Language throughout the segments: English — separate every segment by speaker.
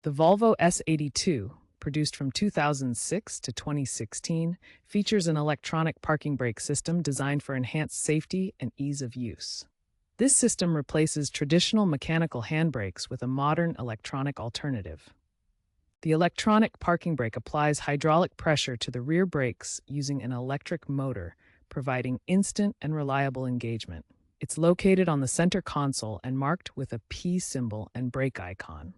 Speaker 1: The Volvo S80 II, produced from 2006 to 2016, features an electronic parking brake system designed for enhanced safety and ease of use. This system replaces traditional mechanical handbrakes with a modern electronic alternative. The electronic parking brake applies hydraulic pressure to the rear brakes using an electric motor, providing instant and reliable engagement. It's located on the center console and marked with a P symbol and brake icon.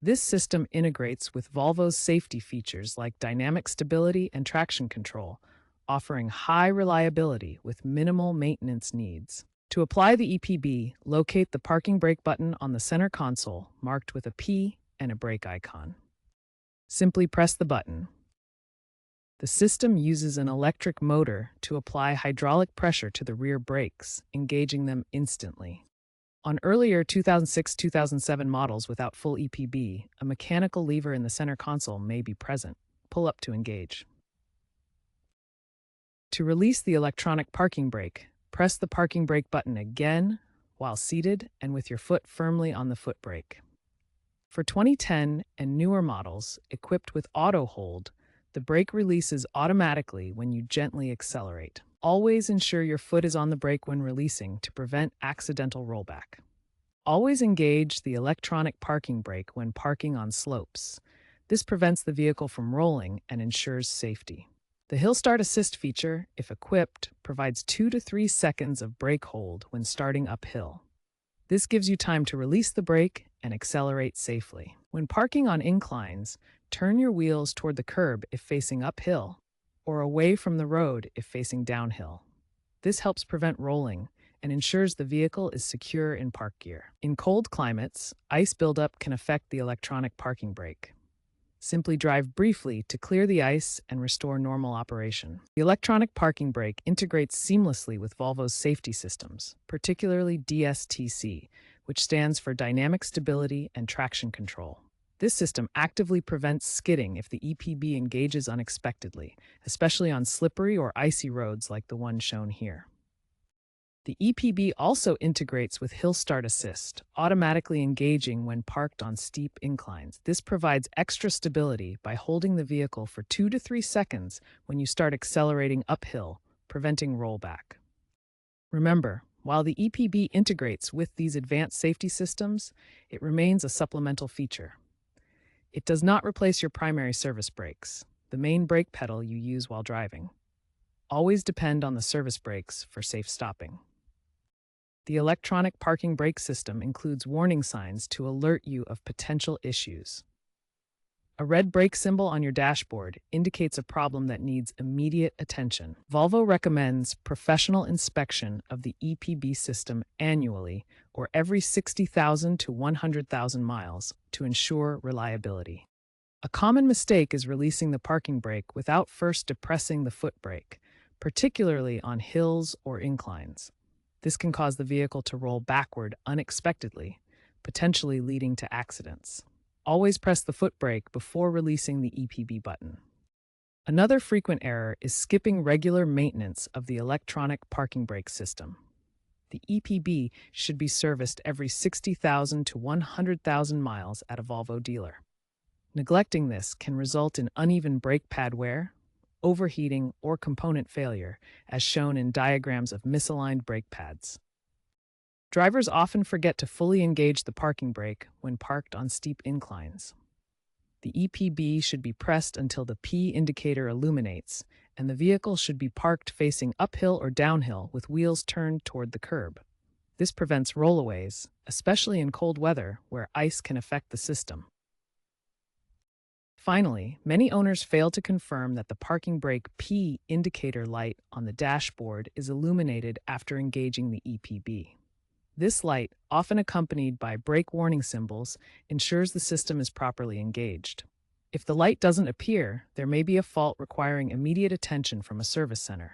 Speaker 1: This system integrates with Volvo's safety features like dynamic stability and traction control, offering high reliability with minimal maintenance needs. To apply the EPB, locate the parking brake button on the center console, marked with a P and a brake icon. Simply press the button. The system uses an electric motor to apply hydraulic pressure to the rear brakes, engaging them instantly. On earlier 2006-2007 models without full EPB, a mechanical lever in the center console may be present. Pull up to engage. To release the electronic parking brake, press the parking brake button again while seated and with your foot firmly on the foot brake. For 2010 and newer models equipped with auto hold, the brake releases automatically when you gently accelerate. Always ensure your foot is on the brake when releasing to prevent accidental rollback. Always engage the electronic parking brake when parking on slopes. This prevents the vehicle from rolling and ensures safety. The Hill Start Assist feature, if equipped, provides 2 to 3 seconds of brake hold when starting uphill. This gives you time to release the brake and accelerate safely. When parking on inclines, turn your wheels toward the curb if facing uphill, or away from the road if facing downhill. This helps prevent rolling and ensures the vehicle is secure in park gear. In cold climates, ice buildup can affect the electronic parking brake. Simply drive briefly to clear the ice and restore normal operation. The electronic parking brake integrates seamlessly with Volvo's safety systems, particularly DSTC, which stands for Dynamic Stability and Traction Control. This system actively prevents skidding if the EPB engages unexpectedly, especially on slippery or icy roads like the one shown here. The EPB also integrates with Hill Start Assist, automatically engaging when parked on steep inclines. This provides extra stability by holding the vehicle for 2 to 3 seconds when you start accelerating uphill, preventing rollback. Remember, while the EPB integrates with these advanced safety systems, it remains a supplemental feature. It does not replace your primary service brakes, the main brake pedal you use while driving. Always depend on the service brakes for safe stopping. The electronic parking brake system includes warning signs to alert you of potential issues. A red brake symbol on your dashboard indicates a problem that needs immediate attention. Volvo recommends professional inspection of the EPB system annually or every 60,000 to 100,000 miles to ensure reliability. A common mistake is releasing the parking brake without first depressing the foot brake, particularly on hills or inclines. This can cause the vehicle to roll backward unexpectedly, potentially leading to accidents. Always press the foot brake before releasing the EPB button. Another frequent error is skipping regular maintenance of the electronic parking brake system. The EPB should be serviced every 60,000 to 100,000 miles at a Volvo dealer. Neglecting this can result in uneven brake pad wear, overheating, or component failure, as shown in diagrams of misaligned brake pads. Drivers often forget to fully engage the parking brake when parked on steep inclines. The EPB should be pressed until the P indicator illuminates, and the vehicle should be parked facing uphill or downhill with wheels turned toward the curb. This prevents rollaways, especially in cold weather where ice can affect the system. Finally, many owners fail to confirm that the parking brake P indicator light on the dashboard is illuminated after engaging the EPB. This light, often accompanied by brake warning symbols, ensures the system is properly engaged. If the light doesn't appear, there may be a fault requiring immediate attention from a service center.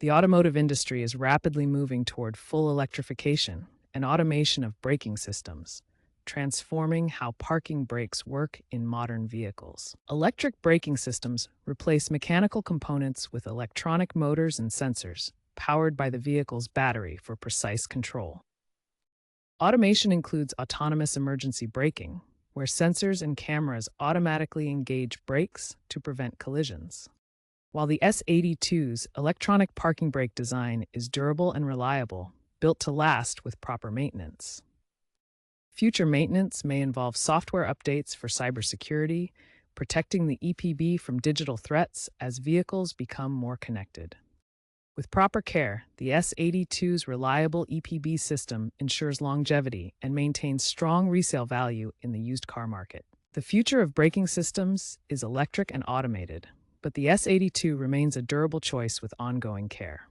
Speaker 1: The automotive industry is rapidly moving toward full electrification and automation of braking systems, transforming how parking brakes work in modern vehicles. Electric braking systems replace mechanical components with electronic motors and sensors, powered by the vehicle's battery for precise control. Automation includes autonomous emergency braking, where sensors and cameras automatically engage brakes to prevent collisions. While the S80 II's electronic parking brake design is durable and reliable, built to last with proper maintenance. Future maintenance may involve software updates for cybersecurity, protecting the EPB from digital threats as vehicles become more connected. With proper care, the S80 II's reliable EPB system ensures longevity and maintains strong resale value in the used car market. The future of braking systems is electric and automated, but the S80 II remains a durable choice with ongoing care.